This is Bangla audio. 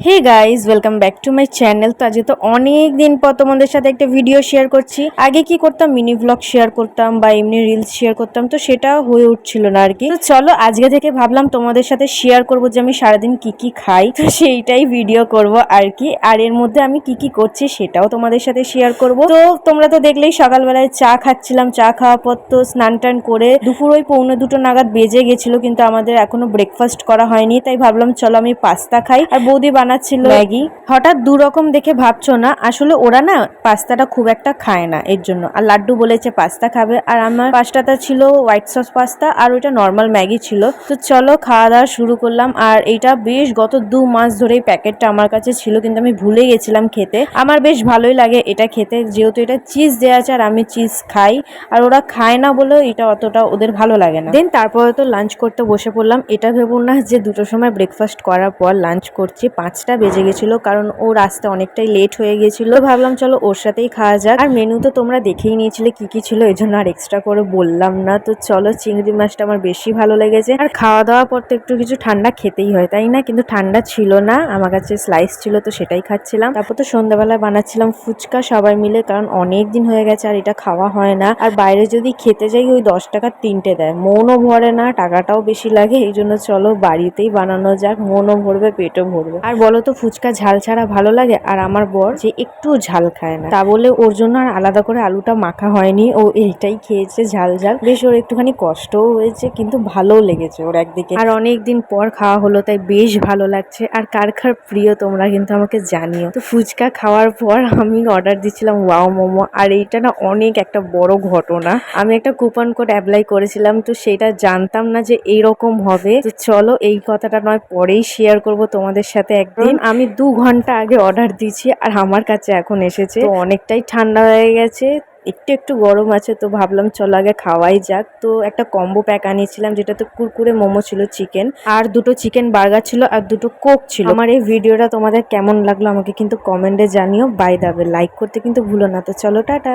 Hey guys welcome back to my channel. তো আজকে তো অনেক দিন পর তোমাদের সাথে একটা ভিডিও শেয়ার করছি। আগে কি করতাম, মিনি ব্লগ শেয়ার করতাম বা এমনি রিলস শেয়ার করতাম, তো সেটা হয়ে উঠছিল না আর কি। তো চলো আজকে থেকে ভাবলাম তোমাদের সাথে শেয়ার করবো যে আমি সারাদিন কি কি খাই, তো সেইটাই ভিডিও করব আর কি। আর এর মধ্যে আমি কি কি করছি সেটাও তোমাদের সাথে শেয়ার করব। তো তোমরা তো দেখলেই সকালবেলায় চা খাচ্ছিলাম, চা খাওয়া পর তো স্নান টান করে দুপুর ওই 1:45 নাগাদ বেজে গেছিল, কিন্তু আমাদের এখনো ব্রেকফাস্ট করা হয়নি। তাই ভাবলাম চলো আমি পাস্তা খাই, আর বৌদি বানাচ্ছিল ম্যাগি। হঠাৎ দু রকম দেখে ভাবছো না, আসলে ওরা না পাস্তাটা খুব একটা খায় না এর জন্য। আর লাড্ডু বলেছে পাস্তা খাবে, আর আমার পাস্তাটা ছিল হোয়াইট সস পাস্তা, আর ওইটা নর্মাল ম্যাগি ছিল। তো চলো খাওয়া দাওয়া শুরু করলাম। আর এটা বেশ গত 2 মাস ধরেই প্যাকেটটা আমার কাছে ছিল, কিন্তু আমি ভুলে গেছিলাম খেতে। আমার বেশ ভালোই লাগে এটা খেতে, যেহেতু এটা চিজ দেওয়া আছে আর আমি চিজ খাই, আর ওরা খায় না বলে এটা অতটা ওদের ভালো লাগে না। দেন তারপরে তো লাঞ্চ করতে বসে পড়লাম। এটা ভেবো না যে 2টোর সময় ব্রেকফাস্ট করার পর লাঞ্চ করছি, 5টা বেজে গেছিল, কারণ ওর আসতে অনেকটাই লেট হয়ে গেছিল। ভাবলাম চলো ওর সাথেই খাওয়া যাক। আর মেনু তো তোমরা দেখেই নিয়েছিলে কি কি ছিল, এই জন্য আর এক্সট্রা করে বললাম না। তো চলো, চিংড়ি মাছটা আমার বেশি ভালো লেগেছে। আর খাওয়া দাওয়ার পর তো একটু কিছু ঠান্ডা খেতেই হয়, তাই না? কিন্তু ঠান্ডা ছিল না, আমার কাছে স্লাইস ছিল, তো সেটাই খাচ্ছিলাম। তারপর তো সন্ধ্যাবেলায় বানাচ্ছিলাম ফুচকা সবাই মিলে, কারণ অনেক দিন হয়ে গেছে আর এটা খাওয়া হয় না। আর বাইরে যদি খেতে যাই ওই 10 টাকার 3টে দেয়, মনও ভরে না, টাকাটাও বেশি লাগে। এই জন্য চলো বাড়িতেই বানানো যাক, মনও ভরবে পেটও ভরবে। আর বলো তো ফুচকা ঝাল ছাড়া ভালো লাগে? আর আমার বর যে একটু ঝাল খায় না, তা বলে ওর জন্য আর আলাদা করে আলুটা মাখা হয়নি, ও এইটাই খেয়েছে ঝাল ঝাল। বেশ ওর একটুখানি কষ্টও হয়েছে, কিন্তু ভালোও লেগেছে ওর একদিকে। আর অনেক দিন পর খাওয়া হলো, তাই বেশ ভালো লাগছে। আর কার কার প্রিয় তোমরা কিন্তু আমাকে জানিও। তো ফুচকা খাওয়ার পর আমি অর্ডার দিচ্ছিলাম ওয়াও মোমো। আর এইটা না অনেক একটা বড় ঘটনা, আমি একটা কুপন কোড অ্যাপ্লাই করেছিলাম, তো সেটা জানতাম না যে এইরকম হবে। তো চলো এই কথাটা নয় পরেই শেয়ার করব তোমাদের সাথে একদিন। আমি 2 ঘন্টা আগে অর্ডার দিয়েছি আর আমার কাছে এখন এসেছে। তো অনেকটাই ঠান্ডা হয়ে গেছে, একটু একটু গরম আছে, তো ভাবলাম চলো আগে খাওয়াই যাক। তো একটা কম্বো প্যাক আনিয়েছিলাম, যেটাতে কুরকুরে মোমো ছিল চিকেন, আর 2টো চিকেন বার্গার ছিল, আর 2টো কোক ছিল। আমার এই ভিডিওটা তোমাদের কেমন লাগলো আমাকে কিন্তু কমেন্টে জানিও। বাই দ্য ওয়ে লাইক করতে কিন্তু ভুলো না। তো চলো টাটা।